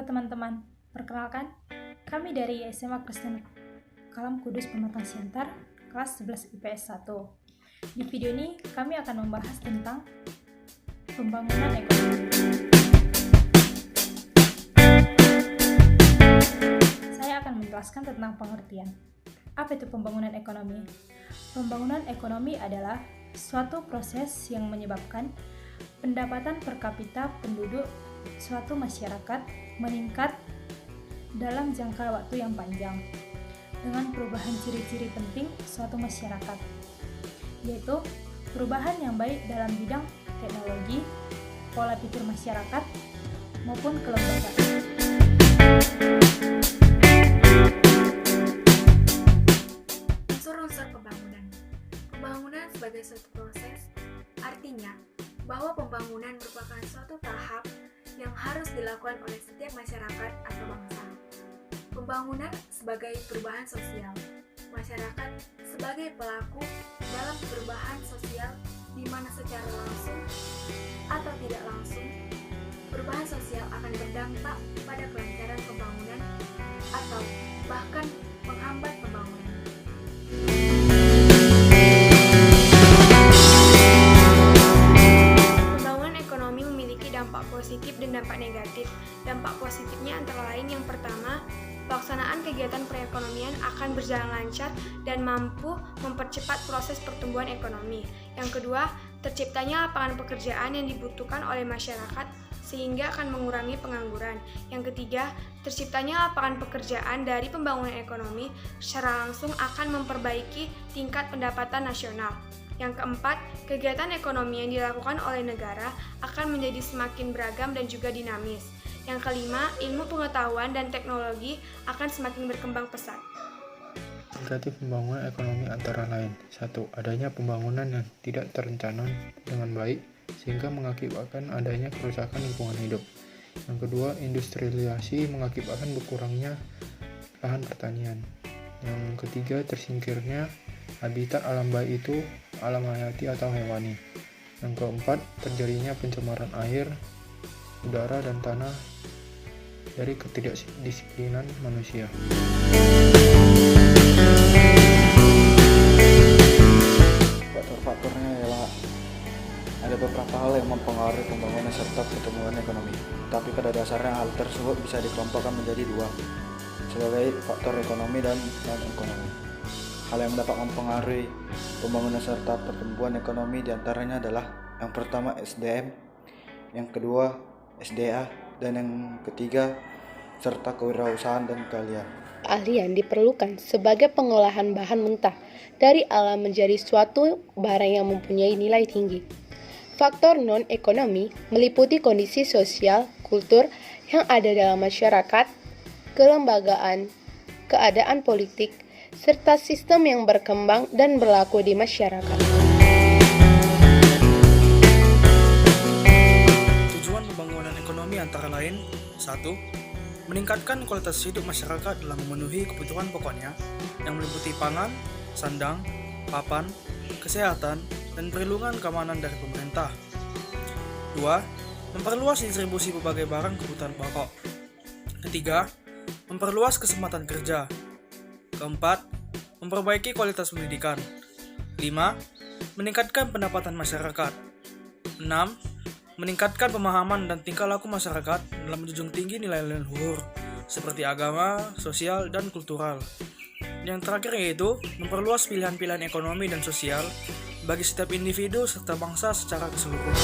teman-teman, perkenalkan, kami dari SMA Kristen Kalam Kudus Pematang Siantar, kelas 11 IPS 1. Di video ini, kami akan membahas tentang pembangunan ekonomi. Saya akan menjelaskan tentang pengertian. Apa itu pembangunan ekonomi? Pembangunan ekonomi adalah suatu proses yang menyebabkan pendapatan per kapita penduduk suatu masyarakat meningkat dalam jangka waktu yang panjang dengan perubahan ciri-ciri penting suatu masyarakat, yaitu perubahan yang baik dalam bidang teknologi, pola pikir masyarakat, maupun kelembagaan. Unsur-unsur pembangunan. Pembangunan sebagai suatu proses, artinya bahwa pembangunan merupakan suatu tahap yang harus dilakukan oleh setiap masyarakat atau bangsa. Pembangunan sebagai perubahan sosial. Masyarakat sebagai pelaku dalam perubahan sosial di mana secara langsung atau tidak langsung perubahan sosial akan berdampak pada kelancaran pembangunan atau bahkan menghambat pembangunan. Dampak positif dan dampak negatif. Dampak positifnya antara lain yang pertama, pelaksanaan kegiatan perekonomian akan berjalan lancar dan mampu mempercepat proses pertumbuhan ekonomi. Yang kedua, terciptanya lapangan pekerjaan yang dibutuhkan oleh masyarakat sehingga akan mengurangi pengangguran. Yang ketiga, terciptanya lapangan pekerjaan dari pembangunan ekonomi secara langsung akan memperbaiki tingkat pendapatan nasional. Yang keempat, kegiatan ekonomi yang dilakukan oleh negara akan menjadi semakin beragam dan juga dinamis. Yang kelima, ilmu pengetahuan dan teknologi akan semakin berkembang pesat. Negatif pembangunan ekonomi antara lain: 1. Adanya pembangunan yang tidak terencana dengan baik sehingga mengakibatkan adanya kerusakan lingkungan hidup. Yang kedua, industrialisasi mengakibatkan berkurangnya lahan pertanian. Yang ketiga, tersingkirnya habitat alam baik itu alam hayati atau hewani. Yang keempat, terjadinya pencemaran air, udara, dan tanah dari ketidakdisiplinan manusia. Faktor-faktornya ialah ada beberapa hal yang mempengaruhi pembangunan serta pertumbuhan ekonomi. Tapi pada dasarnya hal tersebut bisa dikelompokkan menjadi dua, sebagai faktor ekonomi dan non-ekonomi. Hal yang dapat mempengaruhi pembangunan serta pertumbuhan ekonomi diantaranya adalah yang pertama SDM, yang kedua SDA, dan yang ketiga serta kewirausahaan dan keahlian. Keahlian diperlukan sebagai pengolahan bahan mentah dari alam menjadi suatu barang yang mempunyai nilai tinggi. Faktor non-ekonomi meliputi kondisi sosial, kultur yang ada dalam masyarakat, kelembagaan, keadaan politik, serta sistem yang berkembang dan berlaku di masyarakat. Tujuan pembangunan ekonomi antara lain: 1. Meningkatkan kualitas hidup masyarakat dalam memenuhi kebutuhan pokoknya yang meliputi pangan, sandang, papan, kesehatan, dan perlindungan keamanan dari pemerintah. 2. Memperluas distribusi berbagai barang kebutuhan pokok. Ketiga, memperluas kesempatan kerja. Keempat, memperbaiki kualitas pendidikan. 5. Meningkatkan pendapatan masyarakat. 6. Meningkatkan pemahaman dan tingkah laku masyarakat dalam menjunjung tinggi nilai-nilai luhur seperti agama, sosial, dan kultural. Yang terakhir yaitu memperluas pilihan-pilihan ekonomi dan sosial bagi setiap individu serta bangsa secara keseluruhan.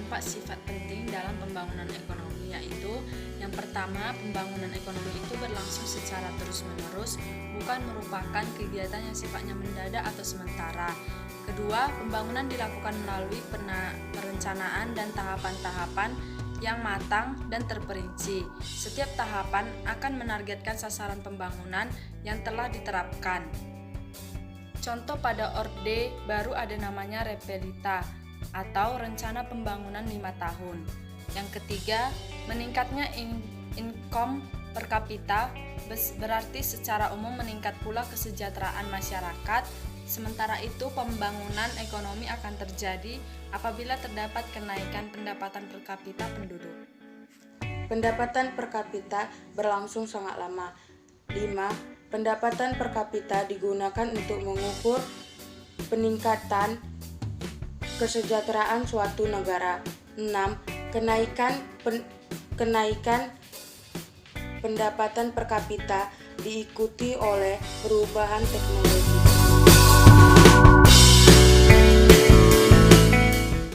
Empat sifat penting dalam pembangunan ekonomi, yaitu yang pertama, pembangunan ekonomi itu berlangsung secara terus-menerus, bukan merupakan kegiatan yang sifatnya mendadak atau sementara. Kedua, pembangunan dilakukan melalui perencanaan dan tahapan-tahapan yang matang dan terperinci. Setiap tahapan akan menargetkan sasaran pembangunan yang telah diterapkan. Contoh pada Orde Baru ada namanya Repelita atau rencana pembangunan 5 tahun. Yang ketiga, meningkatnya income per kapita berarti secara umum meningkat pula kesejahteraan masyarakat Sementara itu, pembangunan ekonomi akan terjadi apabila terdapat kenaikan pendapatan per kapita penduduk. Pendapatan per kapita berlangsung sangat lama. 5. Pendapatan per kapita digunakan untuk mengukur peningkatan kesejahteraan suatu negara. 6. Kenaikan pendapatan per kapita diikuti oleh perubahan teknologi.